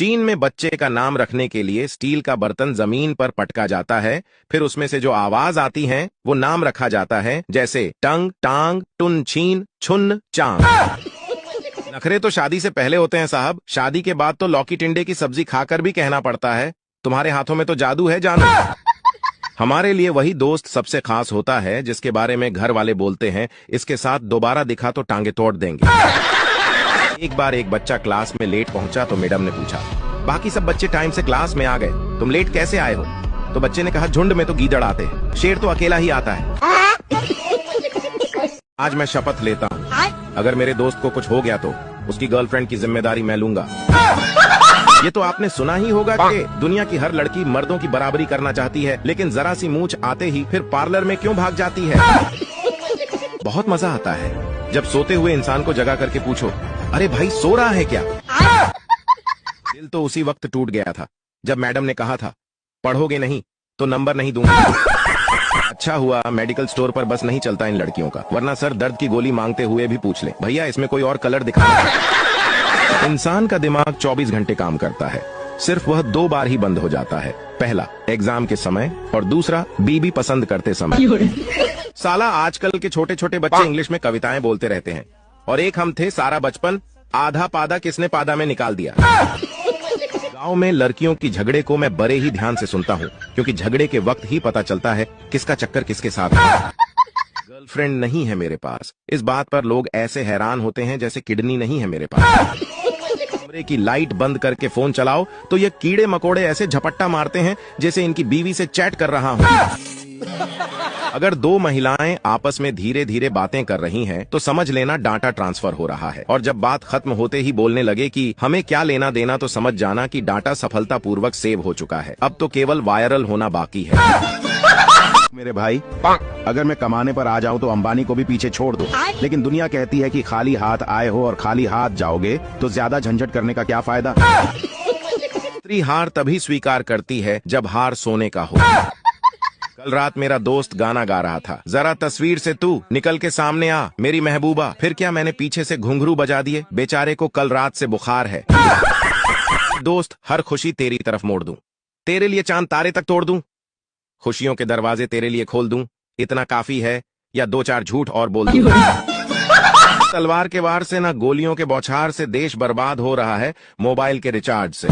चीन में बच्चे का नाम रखने के लिए स्टील का बर्तन जमीन पर पटका जाता है, फिर उसमें से जो आवाज आती है वो नाम रखा जाता है, जैसे टंग, टांग, टुन, छीन, छुन, चांग। नखरे तो शादी से पहले होते हैं साहब, शादी के बाद तो लौकी टिंडे की सब्जी खाकर भी कहना पड़ता है तुम्हारे हाथों में तो जादू है जानो। हमारे लिए वही दोस्त सबसे खास होता है जिसके बारे में घर वाले बोलते हैं इसके साथ दोबारा दिखा तो टांगे तोड़ देंगे। एक बार एक बच्चा क्लास में लेट पहुंचा तो मैडम ने पूछा, बाकी सब बच्चे टाइम से क्लास में आ गए, तुम लेट कैसे आए हो? तो बच्चे ने कहा, झुंड में तो गीदड़ आते हैं, शेर तो अकेला ही आता है। आज मैं शपथ लेता हूँ, अगर मेरे दोस्त को कुछ हो गया तो उसकी गर्लफ्रेंड की जिम्मेदारी मैं लूंगा। ये तो आपने सुना ही होगा कि दुनिया की हर लड़की मर्दों की बराबरी करना चाहती है, लेकिन जरा सी मूंछ आते ही फिर पार्लर में क्यों भाग जाती है। बहुत मजा आता है जब सोते हुए इंसान को जगा करके पूछो, अरे भाई सो रहा है क्या? दिल तो उसी वक्त टूट गया था जब मैडम ने कहा था, पढ़ोगे नहीं तो नंबर नहीं दूंगा। अच्छा हुआ मेडिकल स्टोर पर बस नहीं चलता इन लड़कियों का, वरना सर दर्द की गोली मांगते हुए भी पूछ ले, भैया इसमें कोई और कलर दिखा। इंसान का दिमाग 24 घंटे काम करता है, सिर्फ वह 2 बार ही बंद हो जाता है, पहला एग्जाम के समय और दूसरा बीबी पसंद करते समय। साला आजकल के छोटे छोटे बच्चे इंग्लिश में कविताएं बोलते रहते हैं, और एक हम थे सारा बचपन आधा पादा किसने पादा में निकाल दिया। गांव में लड़कियों की झगड़े को मैं बड़े ही ध्यान से सुनता हूँ, क्योंकि झगड़े के वक्त ही पता चलता है किसका चक्कर किसके साथ है। गर्लफ्रेंड नहीं है मेरे पास, इस बात पर लोग ऐसे हैरान होते हैं जैसे किडनी नहीं है मेरे पास। कमरे की लाइट बंद करके फोन चलाओ तो ये कीड़े मकोड़े ऐसे झपट्टा मारते हैं जैसे इनकी बीवी से चैट कर रहा हूँ। अगर 2 महिलाएं आपस में धीरे धीरे बातें कर रही हैं, तो समझ लेना डाटा ट्रांसफर हो रहा है, और जब बात खत्म होते ही बोलने लगे कि हमें क्या लेना देना, तो समझ जाना कि डाटा सफलतापूर्वक सेव हो चुका है, अब तो केवल वायरल होना बाकी है। मेरे भाई, अगर मैं कमाने पर आ जाऊं तो अंबानी को भी पीछे छोड़ दो, लेकिन दुनिया कहती है कि खाली हाथ आए हो और खाली हाथ जाओगे तो ज्यादा झंझट करने का क्या फायदा। स्त्री हार तभी स्वीकार करती है जब हार सोने का हो। कल रात मेरा दोस्त गाना गा रहा था, जरा तस्वीर से तू निकल के सामने आ मेरी महबूबा, फिर क्या मैंने पीछे से घुंघरू बजा दिए, बेचारे को कल रात से बुखार है। दोस्त हर खुशी तेरी तरफ मोड़ दूं, तेरे लिए चांद तारे तक तोड़ दूं, खुशियों के दरवाजे तेरे लिए खोल दूं, इतना काफी है या 2-4 झूठ और बोल दूं। तलवार के वार से ना गोलियों के बौछार से देश बर्बाद हो रहा है, मोबाइल के रिचार्ज से।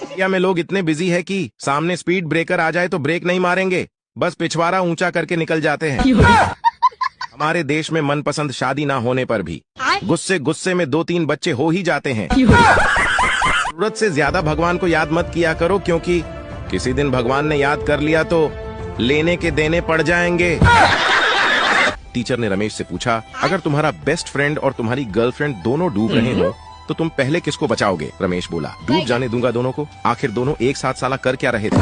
इंडिया में लोग इतने बिजी है कि सामने स्पीड ब्रेकर आ जाए तो ब्रेक नहीं मारेंगे, बस पिछवाड़ा ऊंचा करके निकल जाते हैं। हमारे देश में मनपसंद शादी ना होने पर भी गुस्से गुस्से में 2-3 बच्चे हो ही जाते हैं। जरूरत से ज्यादा भगवान को याद मत किया करो, क्योंकि किसी दिन भगवान ने याद कर लिया तो लेने के देने पड़ जाएंगे। टीचर ने रमेश से पूछा, अगर तुम्हारा बेस्ट फ्रेंड और तुम्हारी गर्लफ्रेंड दोनों डूब रहे हो तो तुम पहले किसको बचाओगे? रमेश बोला, डूब जाने दूंगा दोनों को, आखिर दोनों एक साथ साला कर क्या रहे थे।